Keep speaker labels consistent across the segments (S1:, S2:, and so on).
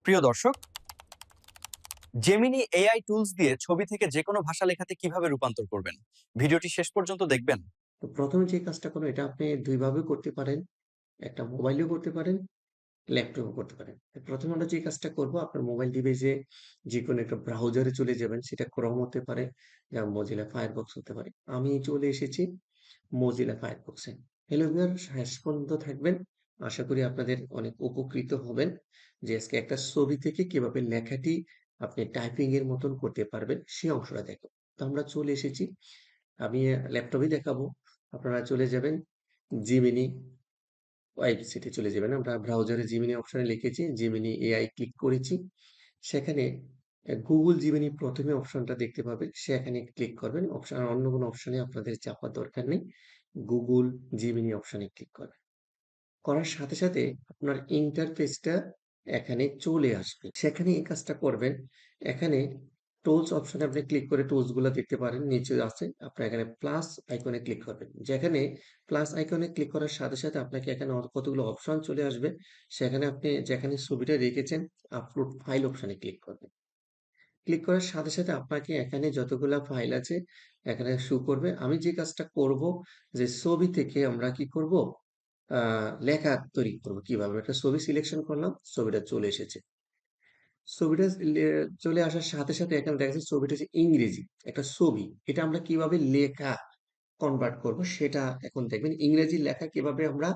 S1: প্রিয় দর্শক, Gemini AI tools দিয়ে ছবি থেকে যে কোনো ভাষা লেখাতে কিভাবে রূপান্তর করবেন, ভিডিওটি শেষ পর্যন্ত দেখবেন।
S2: তো ১ম এ যে কাজটা করুন এটা আপনি ২ ভাবে করতে পারেন। একটা মোবাইলেও করতে পারেন, ল্যাপটপেও করতে পারেন। ১ম আমরা যে কাজটা করব আপনার মোবাইল ডিভাইসে যেকোনো একটা ব্রাউজারে চলে যাবেন। সেটা Chrome হতে পারে, Mozilla Firefox হতে পারে। আমি চলে এসেছি Mozilla Firefox এ। হ্যালো ভিউয়ার, শেষ পর্যন্ত থাকবেন। আশা করি আপনাদের অনেক উপকৃত হবেন যে আজকে একটা ছবি থেকে কিভাবে লেখাটি আপনি টাইপিং এর মতন করতে পারবেন সেই অংশটা দেখো। তো আমরা চলে এসেছি। আমি ল্যাপটপেই দেখাবো। আপনারা চলে যাবেন Gemini ওয়েবসাইটে চলে যাবেন। আমরা ব্রাউজারে Gemini অপশনে লিখেছি, Gemini AI ক্লিক করেছি। সেখানে Google Gemini ১ম এ অপশনটা দেখতে পাবেন। সেখানে ক্লিক করবেন। আর অন্য কোনো অপশনে আপনাদের চাপার দরকার নেই। Google Gemini অপশনে ক্লিক করবেন। করার সাথে, সাথে আপনার ইন্টারফেসটা এখানে চলে আসবে। সেখানে এই কাজটা করবেন। এখানে টুলস অপশনে আপনি ক্লিক করে টুলস গুলা দেখতে পারেন। নিচে আছে। আপনার এখানে প্লাস আইকনে ক্লিক করবেন। যেখানে প্লাস আইকনে ক্লিক করার সাথে, সাথে আপনাকে এখানে কতগুলো অপশন চলে আসবে। সেখানে আপনি যেখানে ছবিটা রেখেছেন আপলোড ফাইল অপশনে ক্লিক করবেন। ক্লিক করার সাথে, সাথে আপনাকে এখানে যতগুলা ফাইল আছে এখানে শো করবে। আমি যে কাজটা করব যে ছবি থেকে আমরা কি করব? আ লেখা তৈরি করব কিভাবে? একটা ছবি সিলেকশন করলাম, ছবিটা চলে এসেছে। ছবিটা চলে আসার সাথে, সাথে এখানে দেখা যাচ্ছে ছবিটা হচ্ছে ইংরেজি। একটা ছবি। এটা আমরা কিভাবে লেখা কনভার্ট করব সেটা এখন দেখবেন। ইংরেজি লেখা কিভাবে আমরা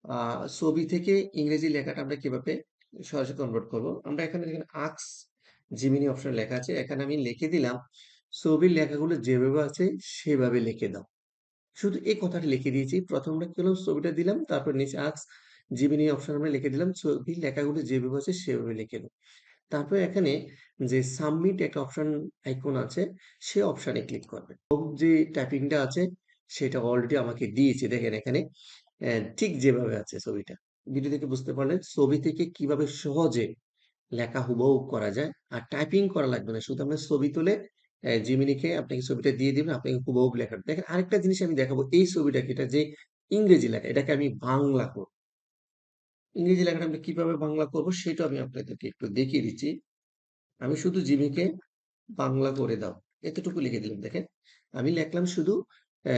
S2: আ ছবি থেকে ইংরেজি লেখাটা আমরা কিভাবে সরাসরি কনভার্ট করব। আমরা এখানে দেখেন আস্ক জেমিনি অপশন লেখা আছে। এখানে আমি লিখে দিলাম, ছবির লেখাগুলো যেভাবে আছে সেভাবে লিখে দাও। শুধু এই কথাটা লিখে দিয়েছি। ১ম আমরা কি করলাম? ছবিটা দিলাম। তারপর নিচে আস্ক জেমিনি অপশন আমরা লিখে দিলাম। ছবির লেখাগুলো যেভাবে আছে সেভাবে লিখে দাও। তারপরে এখানে যে সাবমিট একটা অপশন আইকন আছে, সে অপশনে ক্লিক করবেন। যে টাইপিংটা আছে সেটা অলরেডি আমাকে দিয়েছে। দেখেন এখানে ঠিক যেভাবে আছে ছবিটা। ভিডিও থেকে বুঝতে পারলেন ছবি থেকে কিভাবে সহজে লেখা হুবহু করা যায়। আর টাইপিং করা লাগবে না। শুধু আপনার ছবি তুলে জিমিনিকে আপনাকে ছবিটা দিয়ে দিবেন, আপনাকে হুবহু লেখাটা দেখেন আরেকটা জিনিস আমি দেখাবো এই ছবিটাকে এটা যে ইংরেজি লেখা এটাকে আমি বাংলা করব। ইংরেজি লেখাটা আমি কিভাবে বাংলা করব সেটাও আমি আপনাদেরকে একটু দেখিয়ে দিচ্ছি। আমি শুধু জিমিকে বাংলা করে দাও। এতটুকু লিখে দিলাম দেখেন। আমি লিখলাম শুধু অ্যা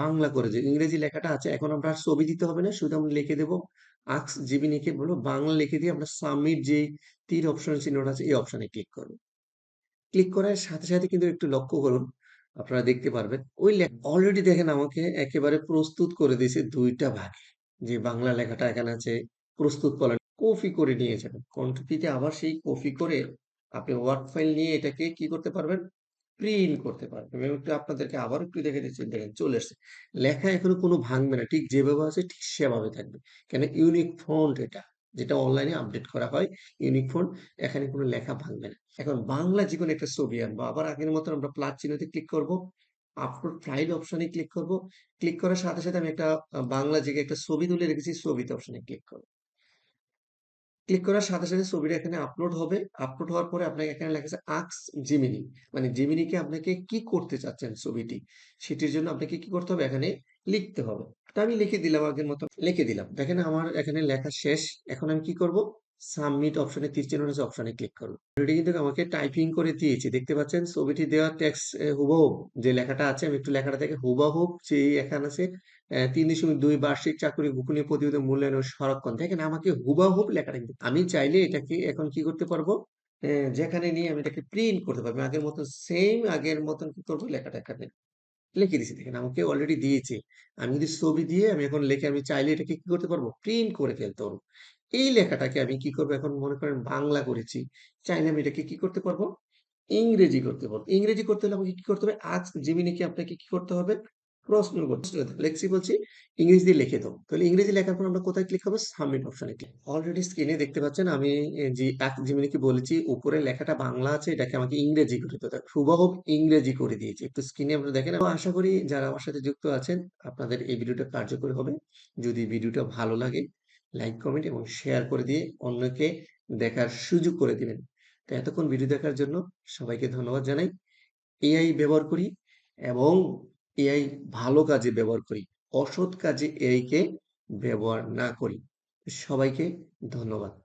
S2: বাংলা করে যে ইংরেজি লেখাটা আছে এখন আমরা আর ছবি দিতে হবে না। শুধু আমরা লিখে দেব আস্ক জিমিনিকে বলব বাংলা লিখে দিয়ে আমরা সাবমিট যেই তীর অপশন চিহ্নটা আছে এই অপশনে ক্লিক করব। ক্লিক করার সাথে, সাথে কিন্তু একটু লক্ষ্য করুন। আপনারা দেখতে পারবেন। ওই অলরেডি দেখেন আমাকে একেবারে প্রস্তুত করে দিয়েছে ২ টা ভাগে। যে বাংলা লেখাটা এখানে আছে প্রস্তুত করেন। কপি করে নিয়ে যাবেন। কন্ট্রোল-তে আবার সেই কপি করে আপনি ওয়ার্ড ফাইল নিয়ে এটাকে কি করতে পারবেন? প্রিন্ট করতে পারবেন। আমি একটু আপনাদেরকে আবারও একটু দেখে দিচ্ছি। দেখেন চলে আসছে। লেখা এখনো কোনো ভাঙবে না। ঠিক যেভাবে আছে ঠিক সেভাবে থাকবে। কেন ইউনিক ফন্ট এটা। যেটা অনলাইনে আপডেট করা হয়। ইউনিক ফন্ট এখানে কোনো লেখা ভাঙবে না। এখন বাংলা যেকোনো একটা ছবি আনবো। আবার আগের মতন আমরা প্লাস চিহ্নতে ক্লিক করব। আপলোড ফাইল অপশনে ক্লিক করব। ক্লিক করার সাথে, সাথে আমি একটা বাংলা জায়গায় একটা ছবি তুলে রেখেছি। ছবিতে অপশনে ক্লিক করব। ক্লিক করার সাথে, সাথে ছবিটা এখানে আপলোড হবে। আপলোড হওয়ার পরে আপনাকে এখানে লেখা আছে আস্ক জিমিনি। মানে জিমিনিকে আপনাকে কি করতে চাচ্ছেন ছবিটি। সেটির জন্য আপনাকে কি করতে হবে? এখানে লিখতে হবে। তো আমি লিখে দিলাম আগের মতো লিখে দিলাম। দেখেন আমার এখানে লেখা শেষ। এখন আমি কি করব? সাবমিট অপশনে তীর চিহ্ন আছে অপশনে ক্লিক করব। অলরেডি কিন্তু আমাকে টাইপিং করে দিয়েছে। দেখতে পাচ্ছেন ছবিটি দেওয়া টেক্সট হুবহু যে লেখাটা আছে আমি একটু লেখাটা থেকে হুবহু যেই এখানে আছে ৩.২ বার্ষিক চাকরি গোপনীয় প্রতিবেদন মূল্যায়ন ও সংরক্ষণ। দেখেন আমাকে হুবাহু লেখাটা কিন্তু আমি চাইলে এটাকে এখন কি করতে পারবো? যেখানে নিয়ে আমি এটাকে প্রিন্ট করতে পারবো। আগের মতো সেইম আগের মতন কি করব? লেখাটা এখানে লিখে দিয়েছি। দেখেন আমাকে অলরেডি দিয়েছে। আমি যদি ছবি দিয়ে আমি এখন লিখে আমি চাইলে এটাকে কি করতে পারবো? প্রিন্ট করে ফেলতে পারবো। এই লেখাটাকে আমি কি করব? এখন মনে করেন বাংলা করেছি। চাইলে আমি এটাকে কি করতে পারবো? ইংরেজি করতে পারবো। ইংরেজি করতে হলে আমাকে কি করতে হবে? আস্ক জিমিনিকে আপনাকে কি করতে হবে? প্রশ্ন করতে হবে। লেখছি বলছি ইংরেজি দিয়ে লিখে দাও। তাহলে ইংরেজি লেখার পর আমরা কোথায় ক্লিক করব? সাবমিট অপশনে ক্লিক। অলরেডি স্ক্রিনে দেখতে পাচ্ছেন আমি জি আস্ক জিমিনিকে বলেছি উপরে লেখাটা বাংলা আছে এটাকে আমাকে ইংরেজি করে দিতে হবে। হুবহু ইংরেজি করে দিয়েছি। একটু স্ক্রিনে আপনারা দেখেন। তো আশা করি যারা আমার সাথে যুক্ত আছেন আপনাদের এই ভিডিওটা কার্যকরী হবে। যদি ভিডিওটা ভালো লাগে লাইক, কমেন্ট এবং শেয়ার করে দিয়ে অন্যকে দেখার সুযোগ করে দিবেন। তো এতক্ষণ ভিডিও দেখার জন্য সবাইকে ধন্যবাদ জানাই। এআই ব্যবহার করি এবং এআই ভালো কাজে ব্যবহার করি। অসৎ কাজে এআই কে ব্যবহার না করি। সবাইকে ধন্যবাদ।